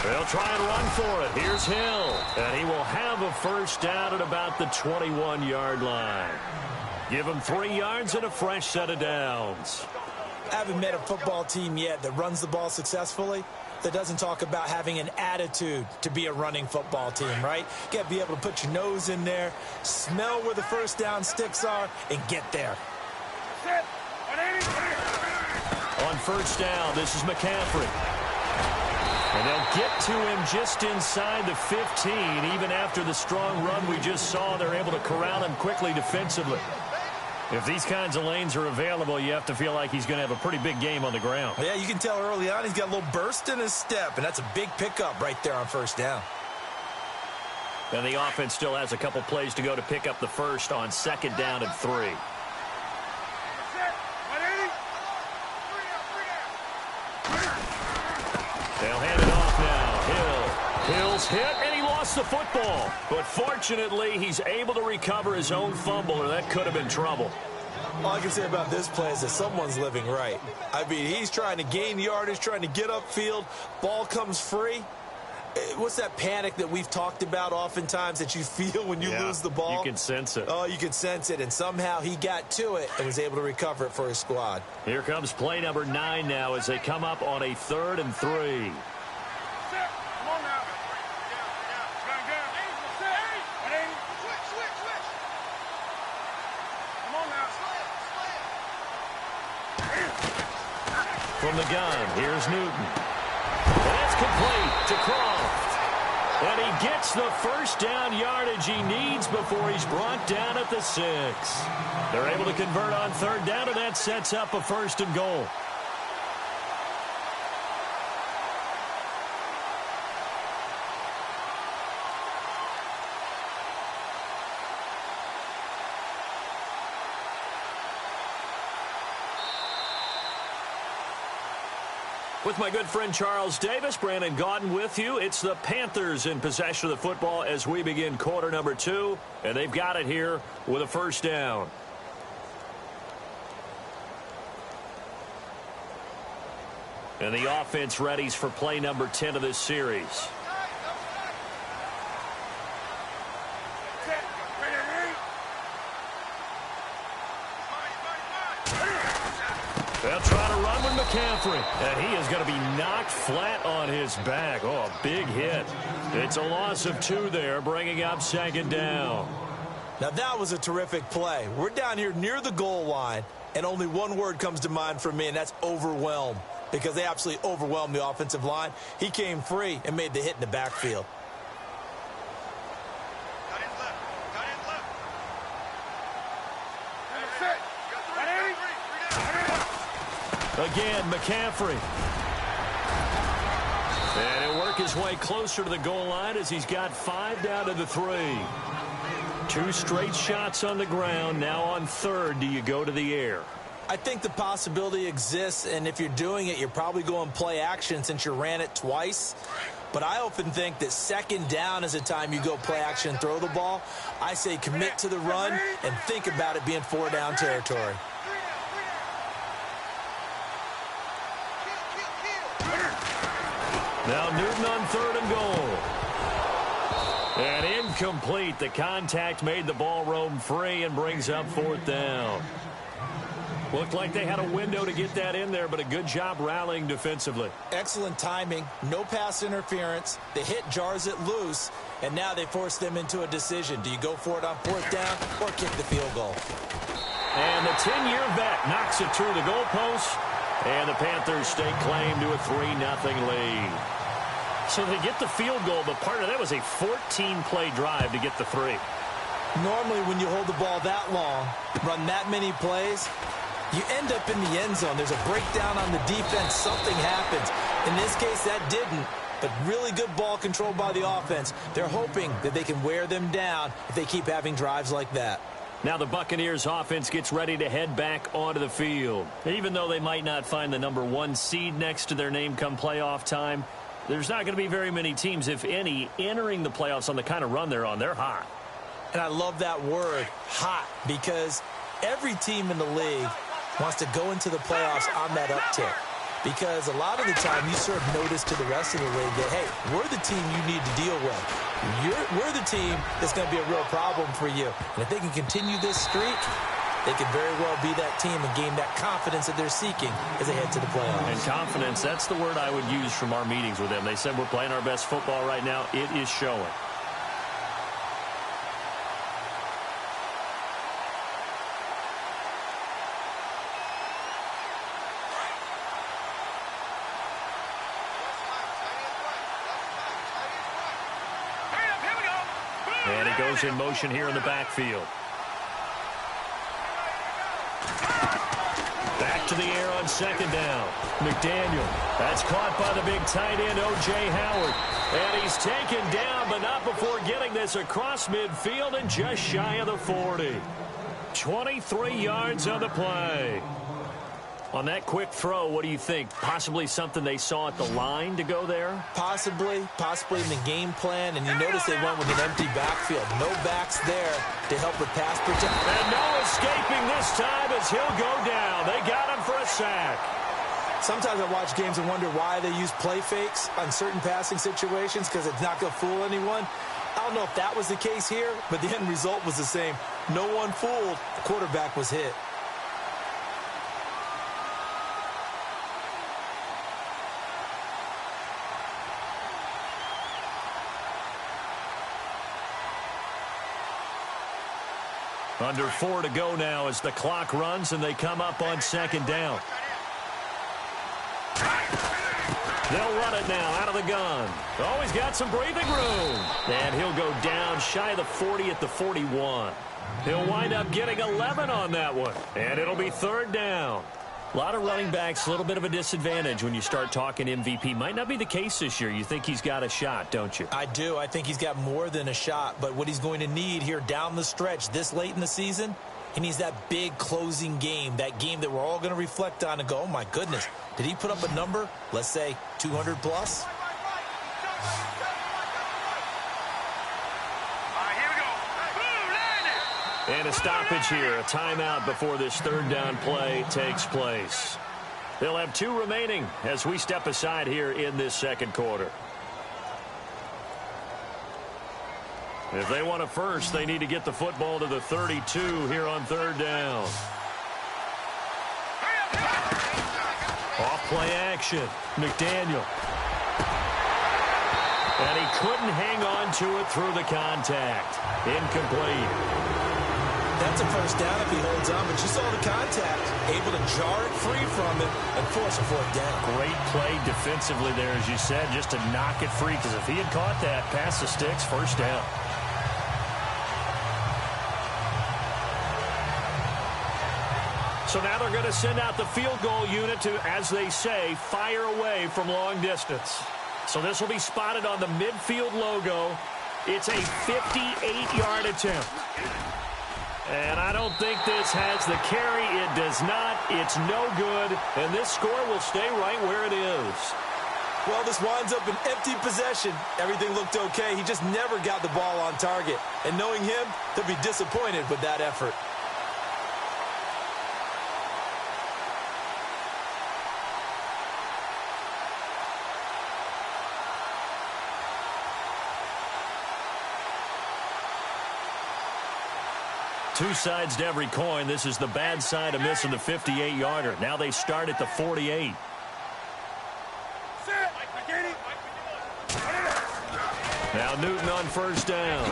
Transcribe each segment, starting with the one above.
They'll try and run for it. Here's Hill. And he will have a first down at about the 21-yard line. Give him 3 yards and a fresh set of downs. I haven't met a football team yet that runs the ball successfully that doesn't talk about having an attitude to be a running football team, right? You got to be able to put your nose in there, smell where the first down sticks are, and get there. On first down, this is McCaffrey. And they'll get to him just inside the 15. Even after the strong run we just saw, they're able to corral him quickly defensively. If these kinds of lanes are available, you have to feel like he's going to have a pretty big game on the ground. Yeah, you can tell early on he's got a little burst in his step, and that's a big pickup right there on first down. And the offense still has a couple plays to go to pick up the first on second down and 3. They'll hand it off now. Hill. Hill's hit, and he lost the football. But fortunately, he's able to recover his own fumble, or that could have been trouble. All I can say about this play is that someone's living right. I mean, he's trying to gain yardage, trying to get upfield. Ball comes free. What's that panic that we've talked about oftentimes that you feel when you lose the ball? You can sense it. Oh, you can sense it, and somehow he got to it and was able to recover it for his squad. Here comes play number 9 now as they come up on a 3rd and 3. From the gun, here's Newton. And it's complete to Croft. And he gets the first down yardage he needs before he's brought down at the 6. They're able to convert on 3rd down, and that sets up a 1st and goal. With my good friend Charles Davis, Brandon Gaudin with you. It's the Panthers in possession of the football as we begin quarter number 2. And they've got it here with a first down. And the offense readies for play number 10 of this series. They'll try to run with McCaffrey, and he is going to be knocked flat on his back. Oh, a big hit. It's a loss of 2 there, bringing up 2nd down. Now, that was a terrific play. We're down here near the goal line, and only one word comes to mind for me, and that's overwhelmed, because they absolutely overwhelmed the offensive line. He came free and made the hit in the backfield. Again, McCaffrey. And he'll work his way closer to the goal line as he's got 5 down to the 3. 2 straight shots on the ground. Now on 3rd, do you go to the air? I think the possibility exists, and if you're doing it, you're probably going play action since you ran it twice. But I often think that 2nd down is a time you go play action and throw the ball. I say commit to the run and think about it being 4 down territory. Now Newton on 3rd and goal. And incomplete. The contact made the ball roam free and brings up 4th down. Looked like they had a window to get that in there, but a good job rallying defensively. Excellent timing. No pass interference. The hit jars it loose, and now they force them into a decision. Do you go for it on 4th down or kick the field goal? And the 10-year vet knocks it through the goalpost. And the Panthers stake claim to a 3-0 lead. So they get the field goal, but part of that was a 14-play drive to get the 3. Normally when you hold the ball that long, run that many plays, you end up in the end zone. There's a breakdown on the defense. Something happens. In this case, that didn't. But really good ball control by the offense. They're hoping that they can wear them down if they keep having drives like that. Now the Buccaneers offense gets ready to head back onto the field. Even though they might not find the number 1 seed next to their name come playoff time, there's not going to be very many teams, if any, entering the playoffs on the kind of run they're on. They're hot. And I love that word, hot, because every team in the league wants to go into the playoffs on that uptick. because a lot of the time you serve notice to the rest of the league that, hey, we're the team you need to deal with. We're the team that's going to be a real problem for you. And if they can continue this streak, they could very well be that team and gain that confidence that they're seeking as they head to the playoffs. And confidence, that's the word I would use from our meetings with them. They said we're playing our best football right now. It is showing. And he goes in motion here in the backfield. Back to the air on second down. McDaniel. That's caught by the big tight end, O.J. Howard. And he's taken down, but not before getting this across midfield and just shy of the 40. 23 yards on the play. On that quick throw, what do you think? Possibly something they saw at the line to go there? Possibly in the game plan. And you notice they went with an empty backfield. No backs there to help with pass protection. And no escaping this time as he'll go down. They got him for a sack. Sometimes I watch games and wonder why they use play fakes on certain passing situations, because it's not going to fool anyone. I don't know if that was the case here, but the end result was the same. No one fooled. The quarterback was hit. Under 4 to go now as the clock runs and they come up on second down. They'll run it now out of the gun. Oh, he's got some breathing room. And he'll go down shy of the 40 at the 41. He'll wind up getting 11 on that one. And it'll be third down. A lot of running backs, a little bit of a disadvantage when you start talking MVP. Might not be the case this year. You think he's got a shot, don't you? I do. I think he's got more than a shot. But what he's going to need here down the stretch this late in the season, he needs that big closing game, that game that we're all going to reflect on and go, oh, my goodness, did he put up a number, let's say 200 plus? And a stoppage here, a timeout before this third down play takes place. They'll have 2 remaining as we step aside here in this second quarter. If they want a first, they need to get the football to the 32 here on third down. Off play action, McDaniel. And he couldn't hang on to it through the contact. Incomplete. That's a first down if he holds on, but you saw the contact. Able to jar it free from it and force a fourth down. Great play defensively there, as you said, just to knock it free, because if he had caught that, pass the sticks, first down. So now they're going to send out the field goal unit to, as they say, fire away from long distance. So this will be spotted on the midfield logo. It's a 58-yard attempt. And I don't think this has the carry. It does not. It's no good. And this score will stay right where it is. Well, this winds up an empty possession. Everything looked okay. He just never got the ball on target. And knowing him, they'll be disappointed with that effort. Two sides to every coin. This is the bad side of missing the 58-yarder. Now they start at the 48. Now Newton on first down.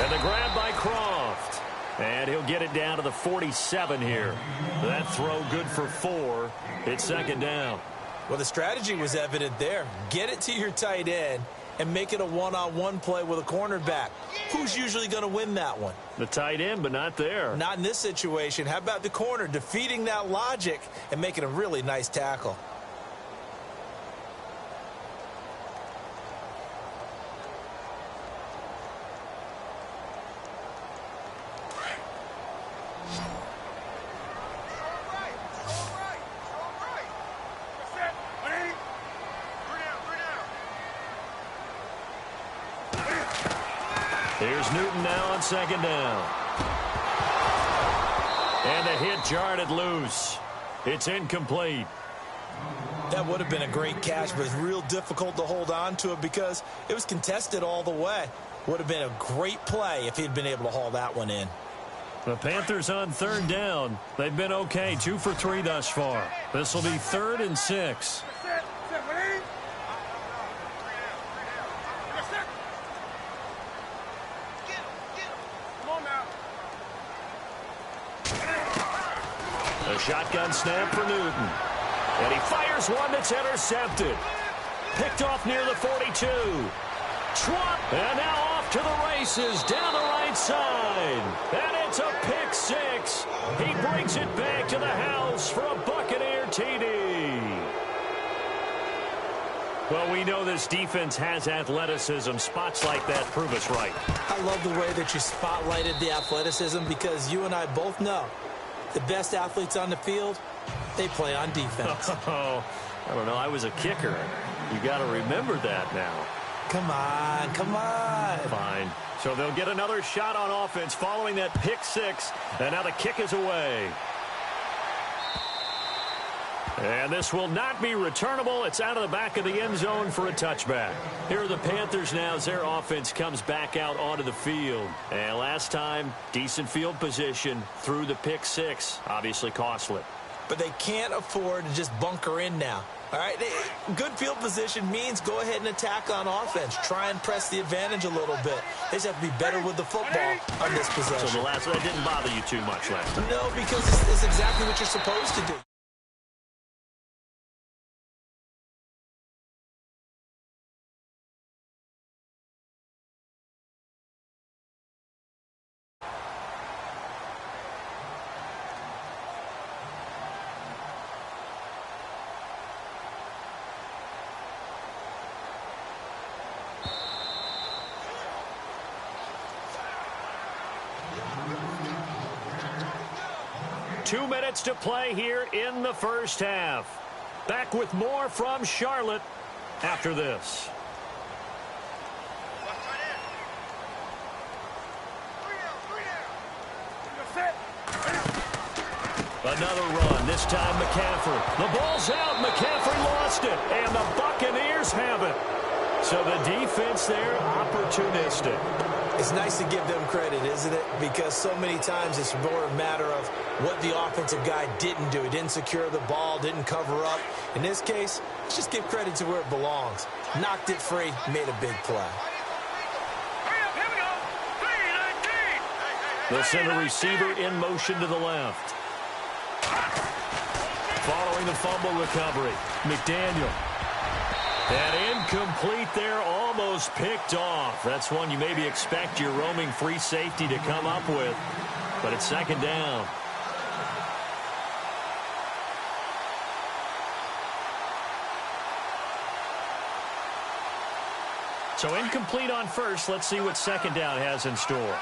And the grab by Croft. And he'll get it down to the 47 here. That throw good for 4. It's second down. Well, the strategy was evident there. Get it to your tight end and make it a one-on-one play with a cornerback. Who's usually going to win that one? The tight end, but not there. Not in this situation. How about the corner defeating that logic and making a really nice tackle? Here's Newton now on second down. And the hit jarred it loose. It's incomplete. That would have been a great catch, but it's real difficult to hold on to it because it was contested all the way. Would have been a great play if he'd been able to haul that one in. The Panthers on third down. They've been okay, 2 for 3 thus far. This will be 3rd and 6. A shotgun snap for Newton. And he fires one that's intercepted. Picked off near the 42. Trump, and now off to the races down the right side. And it's a pick 6. He brings it back to the house for a Buccaneer TD. Well, we know this defense has athleticism. Spots like that prove us right. I love the way that you spotlighted the athleticism because you and I both know the best athletes on the field, they play on defense. Oh, I don't know. I was a kicker. You got to remember that now. Come on, come on. Fine. So they'll get another shot on offense following that pick 6. And now the kick is away. And this will not be returnable. It's out of the back of the end zone for a touchback. Here are the Panthers now as their offense comes back out onto the field. And last time, decent field position through the pick 6. Obviously costly. But they can't afford to just bunker in now. All right, good field position means go ahead and attack on offense. Try and press the advantage a little bit. They just have to be better with the football on this possession. So that didn't bother you too much last time? No, because it's exactly what you're supposed to do. Two minutes to play here in the first half. Back with more from Charlotte after this. Another run, this time McCaffrey. The ball's out, McCaffrey lost it, and the Buccaneers have it. So the defense there, opportunistic. It's nice to give them credit, isn't it? Because so many times it's more a matter of what the offensive guy didn't do. He didn't secure the ball, didn't cover up. In this case, let's just give credit to where it belongs. Knocked it free, made a big play. They'll send a receiver in motion to the left. Following the fumble recovery, McDaniel. And incomplete there, almost picked off. That's one you maybe expect your roaming free safety to come up with. But it's second down. So incomplete on first. Let's see what second down has in store.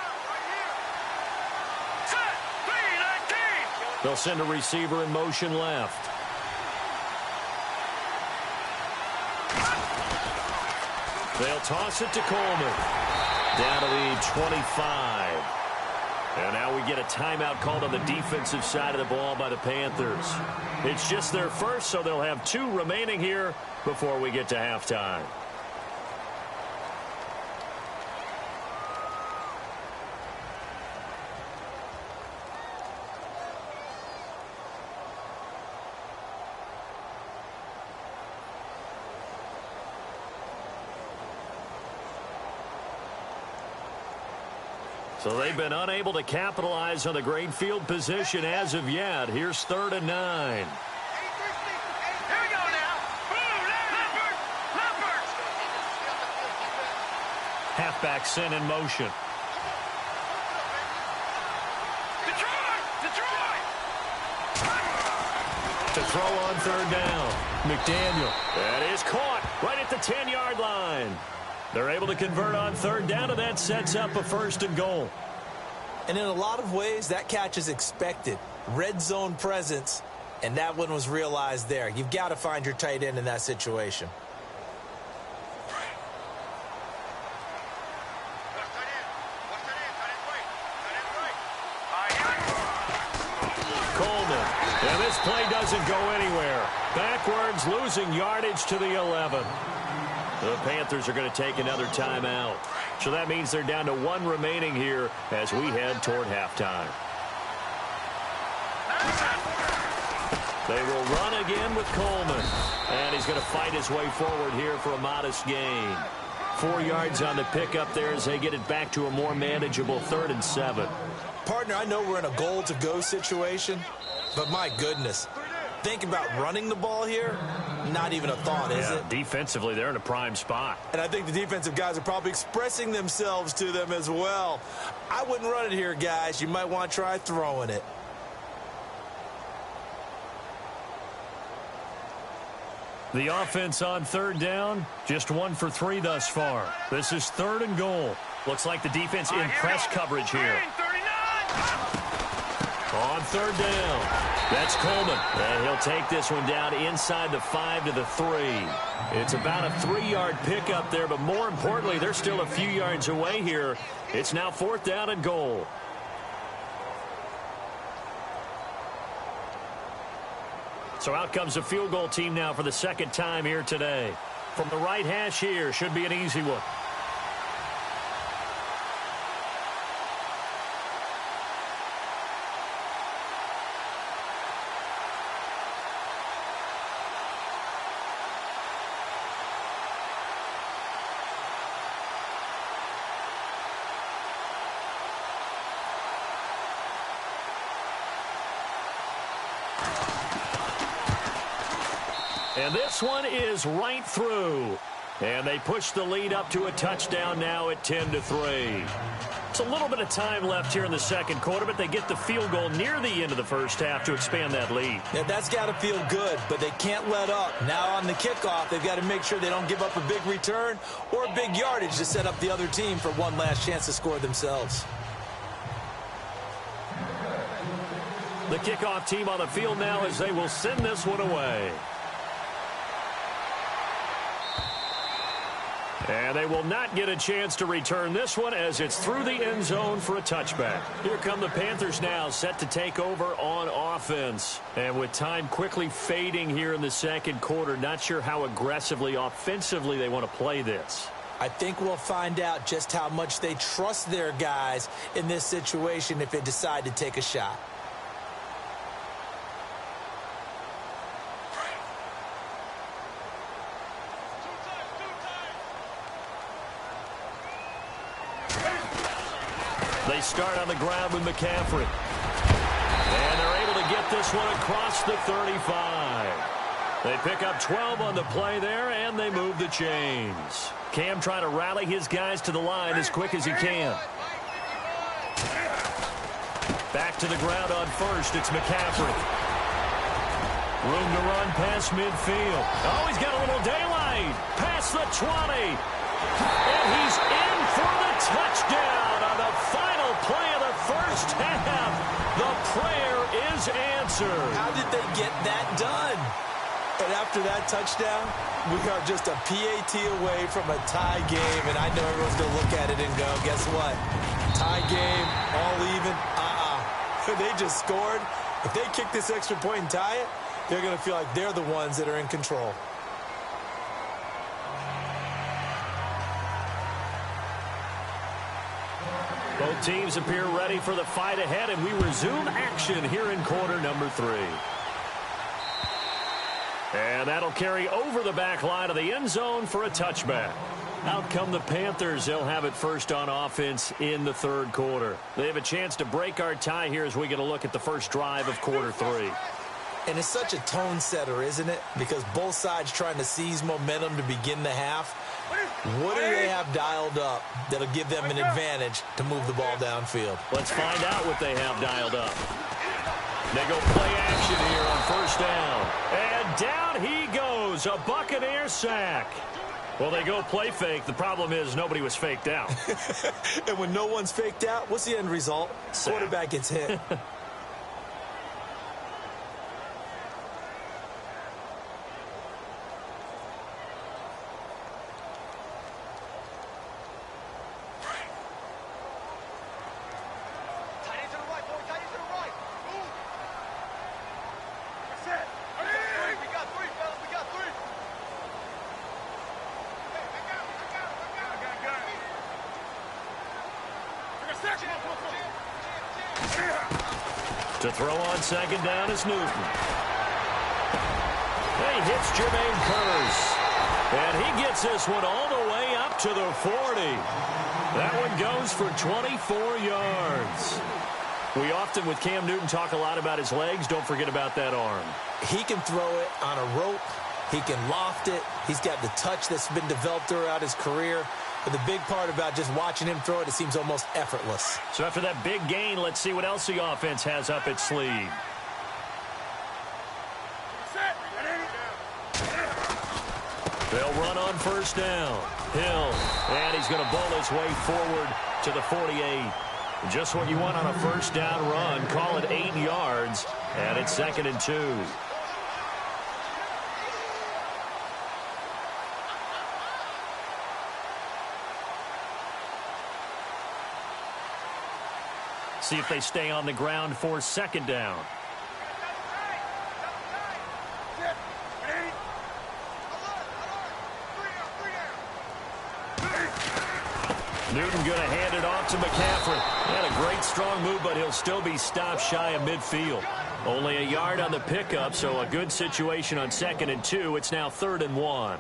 They'll send a receiver in motion left. They'll toss it to Coleman. Down to the 25. And now we get a timeout called on the defensive side of the ball by the Panthers. It's just their first, so they'll have 2 remaining here before we get to halftime. So they've been unable to capitalize on the great field position as of yet. Here's 3rd and 9. Here we go now. Halfback sent in motion. Detroit! To throw on 3rd down. McDaniel. That is caught right at the 10-yard line. They're able to convert on 3rd down, and that sets up a 1st and goal. And in a lot of ways, that catch is expected. Red zone presence, and that one was realized there. You've got to find your tight end in that situation. Coleman. And this play doesn't go anywhere. Backwards, losing yardage to the 11. The Panthers are going to take another timeout. So that means they're down to 1 remaining here as we head toward halftime. They will run again with Coleman. And he's going to fight his way forward here for a modest gain. 4 yards on the pickup there as they get it back to a more manageable 3rd and 7. Partner, I know we're in a goal-to-go situation, but my goodness. Think about running the ball here. Not even a thought, is it? Defensively, they're in a prime spot. And I think the defensive guys are probably expressing themselves to them as well. I wouldn't run it here, guys. You might want to try throwing it. The offense on 3rd down, just 1 for 3 thus far. This is 3rd and goal. Looks like the defense in press coverage here. On 3rd down, that's Coleman. And he'll take this one down inside the 5 to the 3. It's about a 3-yard pickup there, but more importantly, they're still a few yards away here. It's now 4th down and goal. So out comes the field goal team now for the 2nd time here today. From the right hash here, should be an easy one. And this one is right through. And they push the lead up to a touchdown now at 10-3. It's a little bit of time left here in the 2nd quarter, but they get the field goal near the end of the 1st half to expand that lead. Yeah, that's got to feel good, but they can't let up. Now on the kickoff, they've got to make sure they don't give up a big return or a big yardage to set up the other team for one last chance to score themselves. The kickoff team on the field now as they will send this one away. And they will not get a chance to return this one as it's through the end zone for a touchback. Here come the Panthers now, set to take over on offense. And with time quickly fading here in the 2nd quarter, not sure how aggressively, offensively they want to play this. I think we'll find out just how much they trust their guys in this situation if they decide to take a shot. They start on the ground with McCaffrey. And they're able to get this one across the 35. They pick up 12 on the play there, and they move the chains. Cam trying to rally his guys to the line as quick as he can. Back to the ground on 1st. It's McCaffrey. Room to run past midfield. Oh, he's got a little daylight. Past the 20. And he's in for the touchdown on the final play of the 1st half. The prayer is answered. How did they get that done? And after that touchdown, we are just a PAT away from a tie game. And I know everyone's going to look at it and go, guess what? Tie game, all even. They just scored. If they kick this extra point and tie it, they're going to feel like they're the ones that are in control. Both teams appear ready for the fight ahead, and we resume action here in quarter number 3. And that'll carry over the back line of the end zone for a touchback. Out come the Panthers. They'll have it first on offense in the 3rd quarter. They have a chance to break our tie here as we get a look at the first drive of quarter 3. And it's such a tone setter, isn't it? Because both sides trying to seize momentum to begin the half. What do they have dialed up that'll give them an advantage to move the ball downfield? Let's find out what they have dialed up. They go play action here on 1st down. And down he goes, a Buccaneer sack. Well, they go play fake. The problem is nobody was faked out. And when no one's faked out, what's the end result? Sack. Quarterback gets hit. To throw on second down is Newton. He hits Jermaine Kearse. And he gets this one all the way up to the 40. That one goes for 24 yards. We often, with Cam Newton, talk a lot about his legs. Don't forget about that arm. He can throw it on a rope. He can loft it. He's got the touch that's been developed throughout his career. But the big part about just watching him throw it, it seems almost effortless. So after that big gain, let's see what else the offense has up its sleeve. They'll run on first down. Hill, and he's going to bowl his way forward to the 48. Just what you want on a first down run. Call it 8 yards, and it's 2nd and 2. See if they stay on the ground for second down. Newton going to hand it off to McCaffrey. Had a great strong move, but he'll still be stopped shy of midfield. Only a yard on the pickup, so a good situation on 2nd and 2. It's now 3rd and 1.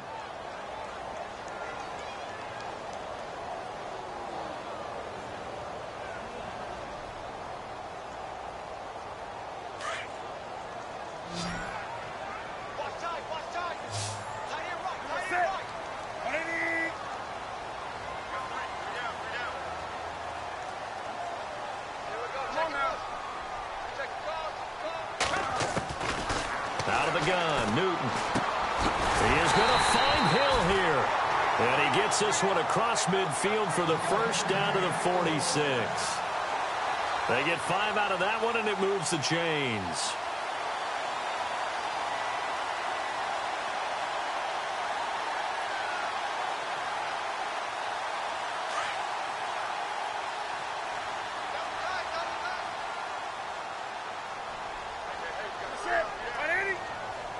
Out of the gun, Newton. He is going to find Hill here. And he gets this one across midfield for the first down to the 46. They get 5 out of that one, and it moves the chains.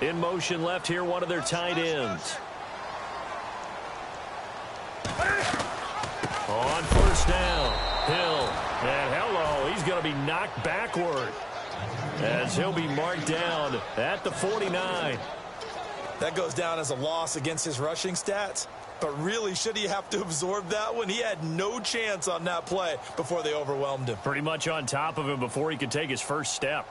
In motion left here, one of their tight ends. On first down, Hill. And hello, he's going to be knocked backward as he'll be marked down at the 49. That goes down as a loss against his rushing stats. But really, should he have to absorb that one? He had no chance on that play before they overwhelmed him. Pretty much on top of him before he could take his first step.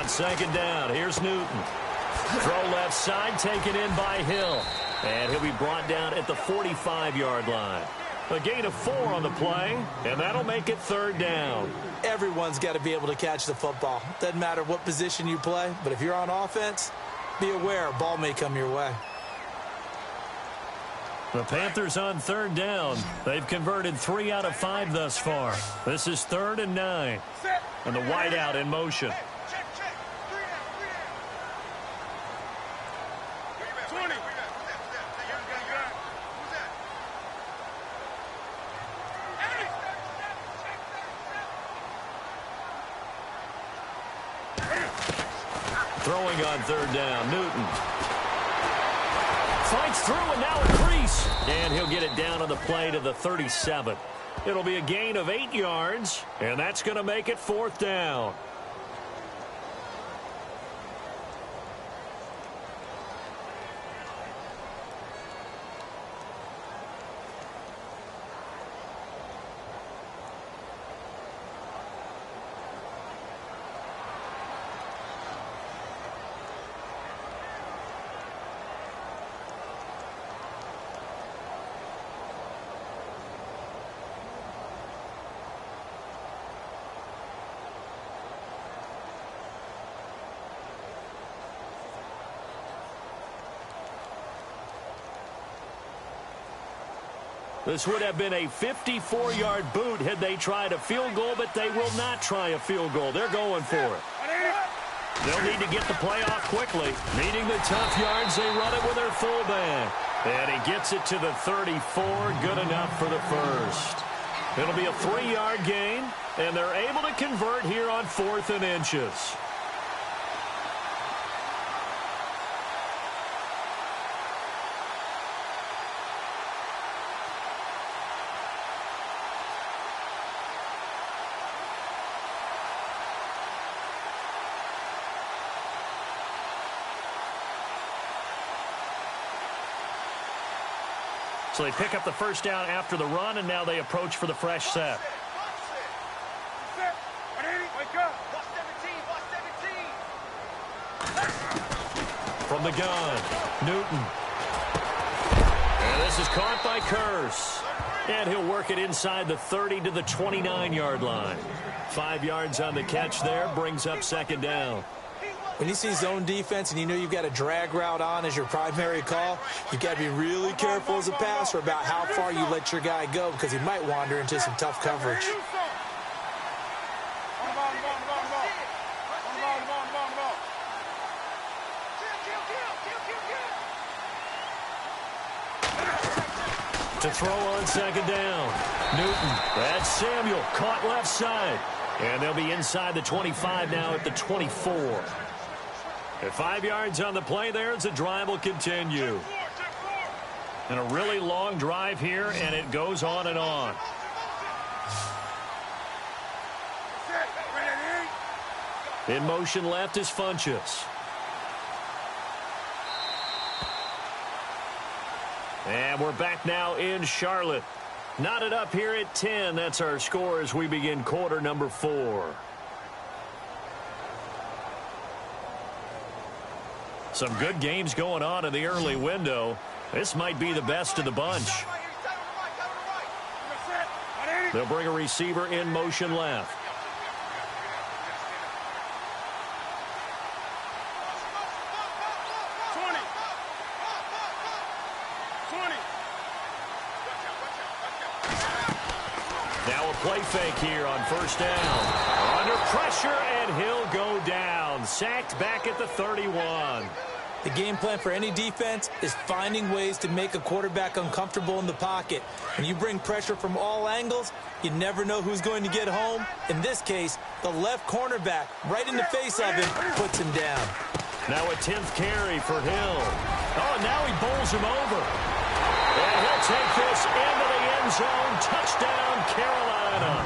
Second down. Here's Newton. Throw left side, taken in by Hill. And he'll be brought down at the 45-yard line. A gain of 4 on the play, and that'll make it 3rd down. Everyone's got to be able to catch the football. Doesn't matter what position you play, but if you're on offense, be aware a ball may come your way. The Panthers on 3rd down. They've converted 3 out of 5 thus far. This is 3rd and 9. And the wideout in motion. Throwing on 3rd down, Newton. Fights through and now a crease. And he'll get it down on the play to the 37. It'll be a gain of 8 yards, and that's going to make it 4th down. This would have been a 54-yard boot had they tried a field goal, but they will not try a field goal. They're going for it. They'll need to get the play off quickly. Needing the tough yards, they run it with their fullback. And he gets it to the 34. Good enough for the first. It'll be a 3-yard gain, and they're able to convert here on 4th and inches. So they pick up the first down after the run, and now they approach for the fresh set. From the gun, Newton. And this is caught by Curse. And he'll work it inside the 30 to the 29-yard line. 5 yards on the catch there, brings up 2nd down. When you see zone defense and you know you've got a drag route on as your primary call, you've got to be really careful as a passer about how far you let your guy go because he might wander into some tough coverage. To throw on 2nd down. Newton. That's Samuel. Caught left side. And they'll be inside the 25 now at the 24. At 5 yards on the play there as the drive will continue. And a really long drive here, and it goes on and on. In motion left is Funchess. And we're back now in Charlotte. Knotted up here at 10. That's our score as we begin quarter number 4. Some good games going on in the early window. This might be the best of the bunch. They'll bring a receiver in motion left. Now a play fake here on first down. Under pressure, and he'll go down. Sacked back at the 31. The game plan for any defense is finding ways to make a quarterback uncomfortable in the pocket. When you bring pressure from all angles, you never know who's going to get home. In this case, the left cornerback, right in the face of him, puts him down. Now a 10th carry for Hill. Oh, now he bowls him over. And he'll take this into the end zone. Touchdown, Carolina.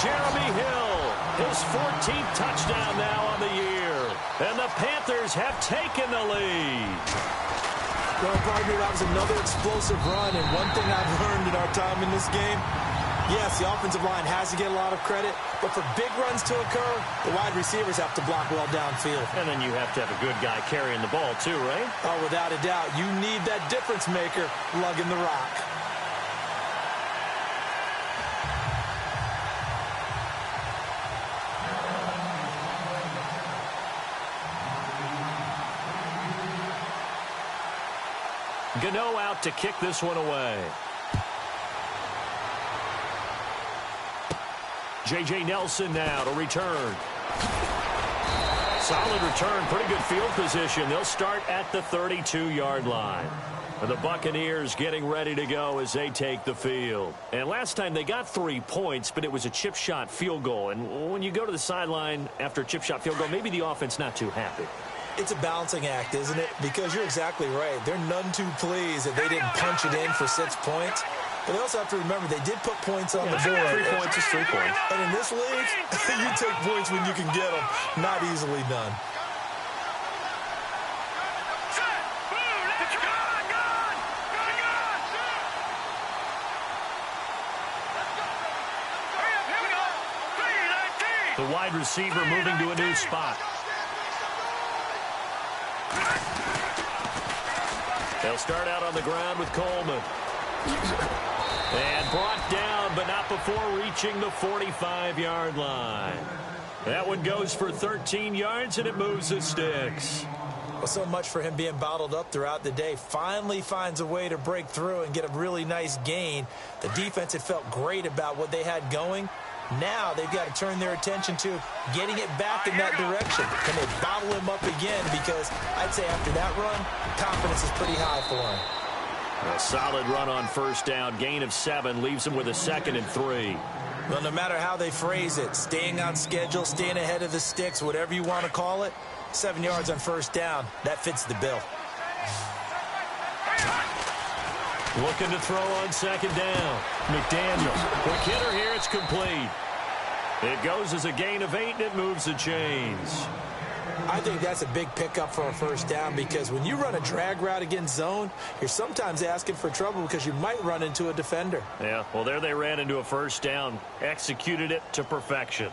Jeremy Hill, his 14th touchdown now on the year. And the Panthers have taken the lead. Well, partner, that was another explosive run. And one thing I've learned in our time in this game, yes, the offensive line has to get a lot of credit. But for big runs to occur, the wide receivers have to block well downfield. And then you have to have a good guy carrying the ball too, right? Oh, without a doubt. You need that difference maker lugging the rock. Gano out to kick this one away. J.J. Nelson now to return. Solid return, pretty good field position. They'll start at the 32-yard line. And the Buccaneers getting ready to go as they take the field. And last time they got 3 points, but it was a chip shot field goal. And when you go to the sideline after a chip shot field goal, maybe the offense not too happy. It's a balancing act, isn't it? Because you're exactly right. They're none too pleased that they didn't punch it in for 6 points. But they also have to remember they did put points on the board. 3 points is 3 points. And in this league, you take points when you can get them. Not easily done. The wide receiver moving to a new spot. They'll start out on the ground with Coleman. And brought down, but not before reaching the 45-yard line. That one goes for 13 yards, and it moves the sticks. Well, so much for him being bottled up throughout the day. Finally finds a way to break through and get a really nice gain. The defense had felt great about what they had going. Now they've got to turn their attention to getting it back in that direction. Can they bottle him up again? Because I'd say after that run, confidence is pretty high for him. A solid run on first down. Gain of 7 leaves them with a 2nd and 3. Well, no matter how they phrase it, staying on schedule, staying ahead of the sticks, whatever you want to call it, 7 yards on first down, that fits the bill. Looking to throw on 2nd down. McDaniels. Quick hitter here. It's complete. It goes as a gain of 8, and it moves the chains. I think that's a big pickup for a first down because when you run a drag route against zone, you're sometimes asking for trouble because you might run into a defender. Yeah, well, there they ran into a first down. Executed it to perfection.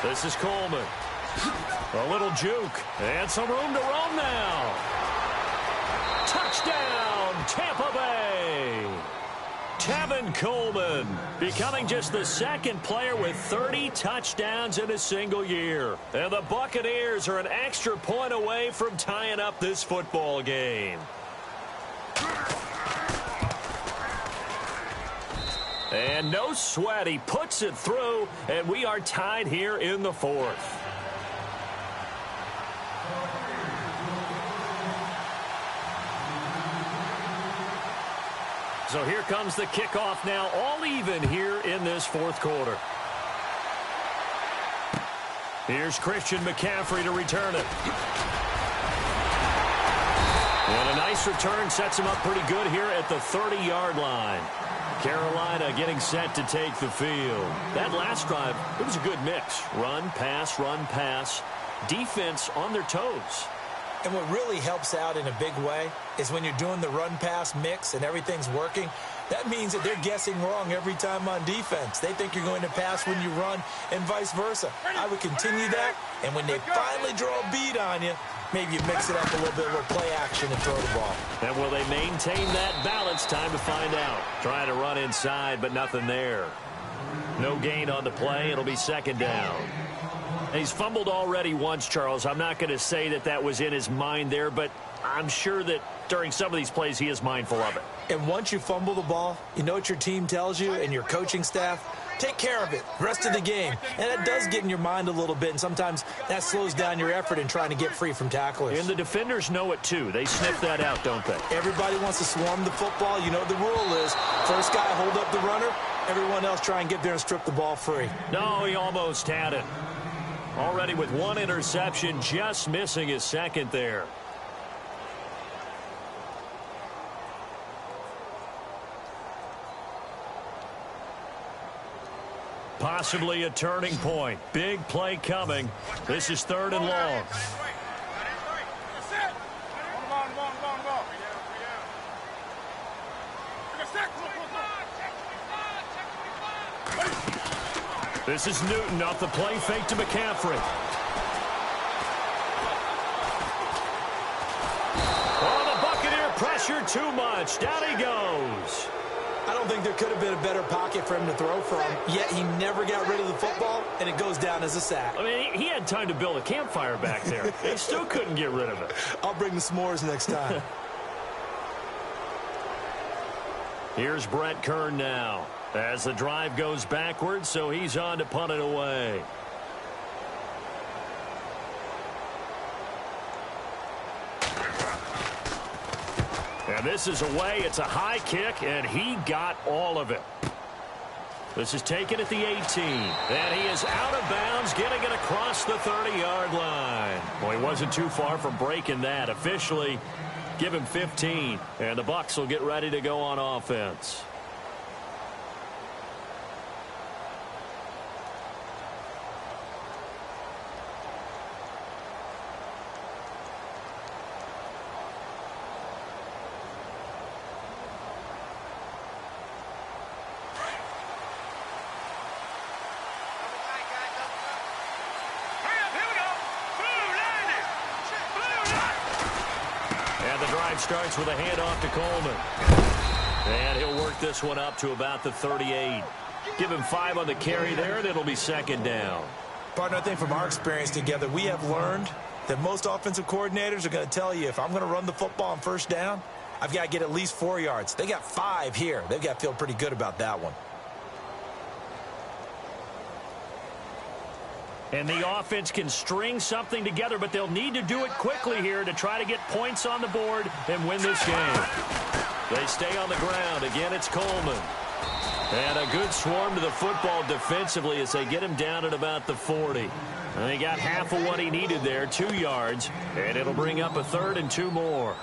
This is Coleman. A little juke. And some room to roam now. Touchdown, Tampa Bay. Tevin Coleman becoming just the 2nd player with 30 touchdowns in a single year. And the Buccaneers are an extra point away from tying up this football game. And no sweat. He puts it through, and we are tied here in the 4th. So here comes the kickoff now, all even here in this 4th quarter. Here's Christian McCaffrey to return it. And a nice return sets him up pretty good here at the 30-yard line. Carolina getting set to take the field. That last drive, it was a good mix. Run, pass, defense on their toes. And what really helps out in a big way is when you're doing the run-pass mix and everything's working, that means that they're guessing wrong every time on defense. They think you're going to pass when you run and vice versa. I would continue that, and when they finally draw a bead on you, maybe you mix it up a little bit, a little play action and throw the ball. And will they maintain that balance? Time to find out. Trying to run inside, but nothing there. No gain on the play. It'll be 2nd down. He's fumbled already once, Charles. I'm not going to say that that was in his mind there, but I'm sure that during some of these plays he is mindful of it. And once you fumble the ball, you know what your team tells you and your coaching staff? Take care of it rest of the game. And that does get in your mind a little bit, and sometimes that slows down your effort in trying to get free from tacklers. And the defenders know it, too. They sniff that out, don't they? Everybody wants to swarm the football. You know what the rule is. First guy hold up the runner. Everyone else try and get there and strip the ball free. No, he almost had it. Already with 1 interception, just missing his 2nd there. Possibly a turning point. Big play coming. This is 3rd and long. This is Newton off the play fake to McCaffrey. Oh, the Buccaneer pressure too much. Down he goes. I don't think there could have been a better pocket for him to throw from, yet he never got rid of the football, and it goes down as a sack. I mean, he had time to build a campfire back there. He still couldn't get rid of it. I'll bring the s'mores next time. Here's Brett Kern now. As the drive goes backwards, so he's on to punt it away. And this is away. It's a high kick, and he got all of it. This is taken at the 18. And he is out of bounds, getting it across the 30-yard line. Well, he wasn't too far from breaking that. Officially, give him 15. And the Bucs will get ready to go on offense. Starts with a handoff to Coleman. And he'll work this one up to about the 38. Give him 5 on the carry there, and it'll be 2nd down. Partner, I think from our experience together, we have learned that most offensive coordinators are going to tell you, if I'm going to run the football on first down, I've got to get at least 4 yards. They got 5 here. They've got to feel pretty good about that one. And the offense can string something together, but they'll need to do it quickly here to try to get points on the board and win this game. They stay on the ground. Again, it's Coleman. And a good swarm to the football defensively as they get him down at about the 40. And he got half of what he needed there, 2 yards, and it'll bring up a 3rd and 2 more.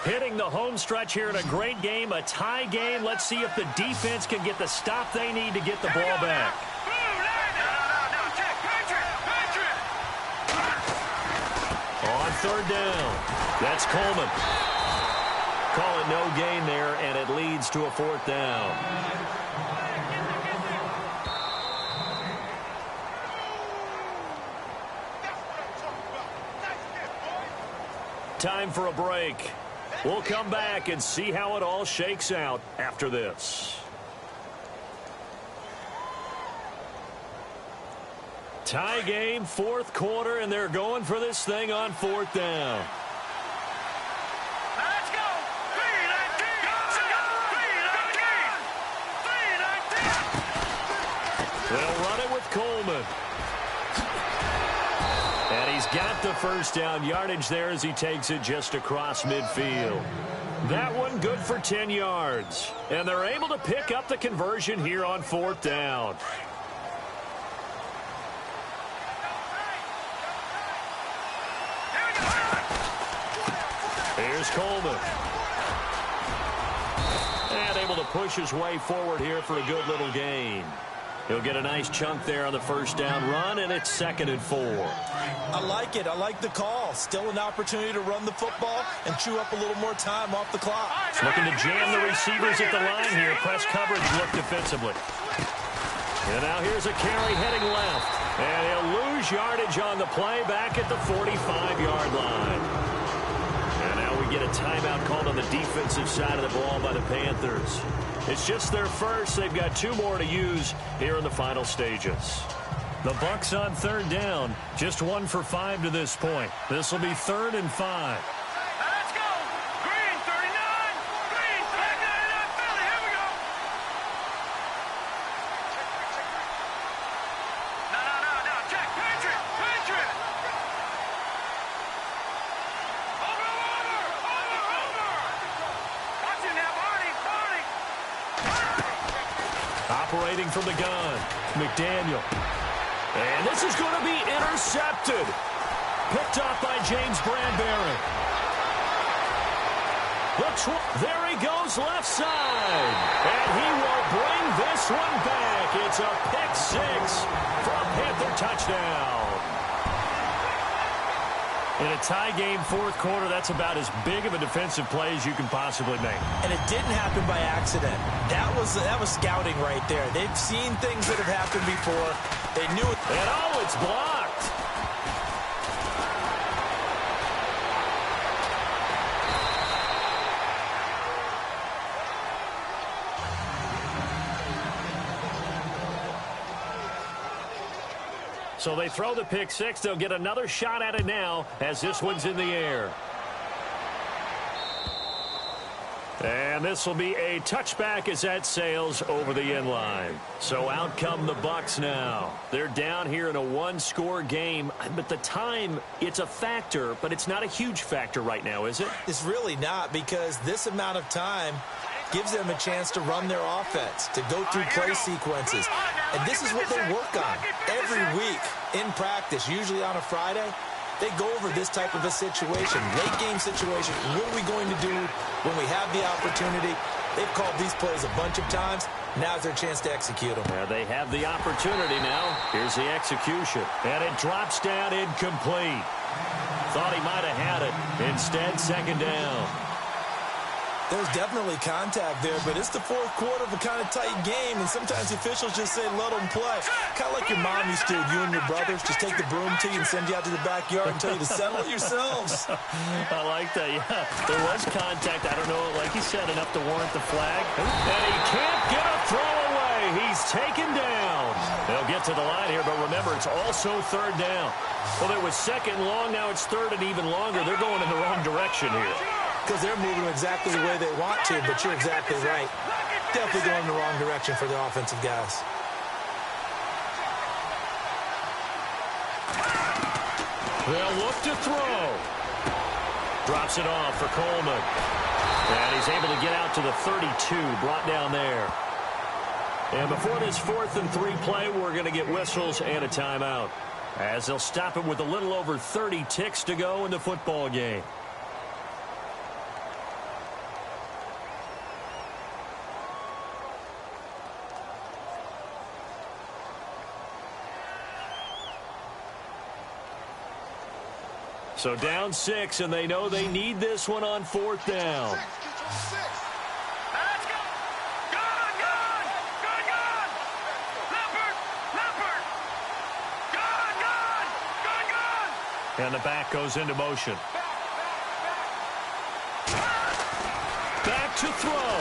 Hitting the home stretch here in a great game, a tie game. Let's see if the defense can get the stop they need to get the ball back. On 3rd down, that's Coleman. Call it no gain there, and it leads to a 4th down. Time for a break. We'll come back and see how it all shakes out after this. Tie game, 4th quarter, and they're going for this thing on 4th down. Let's go! 3-19! They'll run it with Coleman. And he's got the 1st down yardage there as he takes it just across midfield. That one good for 10 yards. And they're able to pick up the conversion here on 4th down. Here's Coleman. And able to push his way forward here for a good little gain. He'll get a nice chunk there on the 1st down run, and it's 2nd and 4. I like it. I like the call. Still an opportunity to run the football and chew up a little more time off the clock. He's looking to jam the receivers at the line here. Press coverage look defensively. And now here's a carry heading left. And he'll lose yardage on the play back at the 45-yard line. And now we get a timeout called on the defensive side of the ball by the Panthers. It's just their first. They've got 2 more to use here in the final stages. The Bucs on 3rd down. Just 1 for 5 to this point. This will be 3rd and 5. Let's go! Green, 39! Green, 39, Philly, here we go! No, check, Patriot! Over! Watch it now, Barney! Operating from the gun, McDaniel. And this is going to be intercepted. Picked off by James Bradbury. There he goes left side. And he will bring this one back. It's a pick-6 for a Panther touchdown. In a tie game, 4th quarter, that's about as big of a defensive play as you can possibly make. And it didn't happen by accident. That was scouting right there. They've seen things that have happened before. They knew it. And oh, it's blocked. So they throw the pick-6. They'll get another shot at it now as this one's in the air. And this will be a touchback as that sails over the end line. So out come the Bucs now. They're down here in a 1-score game. But the time, it's a factor, but it's not a huge factor right now, is it? It's really not, because this amount of time gives them a chance to run their offense, to go through play sequences. And this is what they work on every week in practice, usually on a Friday. They go over this type of a situation, late game situation. What are we going to do when we have the opportunity? They've called these plays a bunch of times. Now's their chance to execute them. Yeah, they have the opportunity now. Here's the execution. And it drops down incomplete. Thought he might have had it. Instead, 2nd down. There's definitely contact there, but it's the 4th quarter of a kind of tight game, and sometimes the officials just say, let them play. Kind of like your mom used to, you and your brothers, just take the broom to you and send you out to the backyard and tell you to settle it yourselves. I like that, yeah. There was contact. I don't know, like you said, enough to warrant the flag. And he can't get a throw away he's taken down. They'll get to the line here, but remember, it's also third down. Well, it was second long, now it's third and even longer. They're going in the wrong direction here. Because they're moving exactly the way they want to, but you're exactly right. Definitely going in the wrong direction for the offensive guys. They'll look to throw. Drops it off for Coleman. And he's able to get out to the 32, brought down there. And before this 4th and 3 play, we're going to get whistles and a timeout, as they'll stop it with a little over 30 ticks to go in the football game. So down 6, and they know they need this one on 4th down. Let's go. Gone. Leopard. Gone. And the back goes into motion. Back to throw.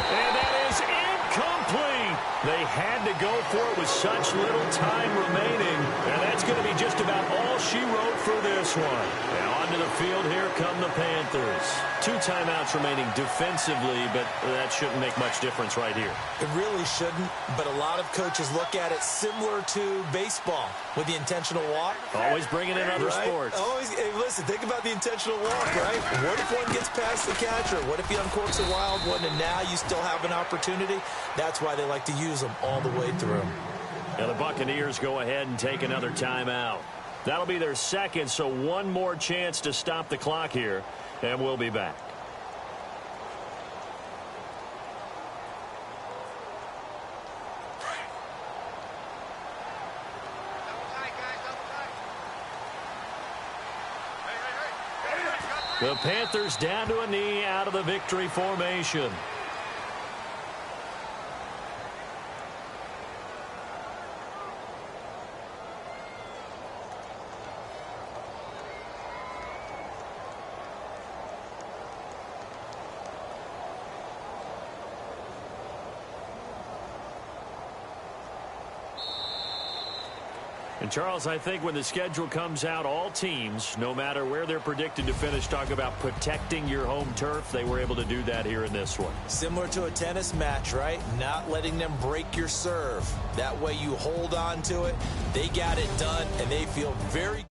And that is incomplete. They had to go for it with such little time remaining. And that's going to be just about all she wrote for this one. And onto the field, here come the Panthers. 2 timeouts remaining defensively, but that shouldn't make much difference right here. It really shouldn't, but a lot of coaches look at it similar to baseball with the intentional walk. Always bringing in other right? sports. Always, hey, listen, think about the intentional walk, right? What if one gets past the catcher? What if he uncorks a wild one and now you still have an opportunity? That's why they like to use them all the way through. Now the Buccaneers go ahead and take another timeout. That'll be their second, so one more chance to stop the clock here, and we'll be back. The Panthers down to a knee out of the victory formation. And Charles, I think when the schedule comes out, all teams, no matter where they're predicted to finish, talk about protecting your home turf. They were able to do that here in this one. Similar to a tennis match, right? Not letting them break your serve. That way you hold on to it. They got it done, and they feel very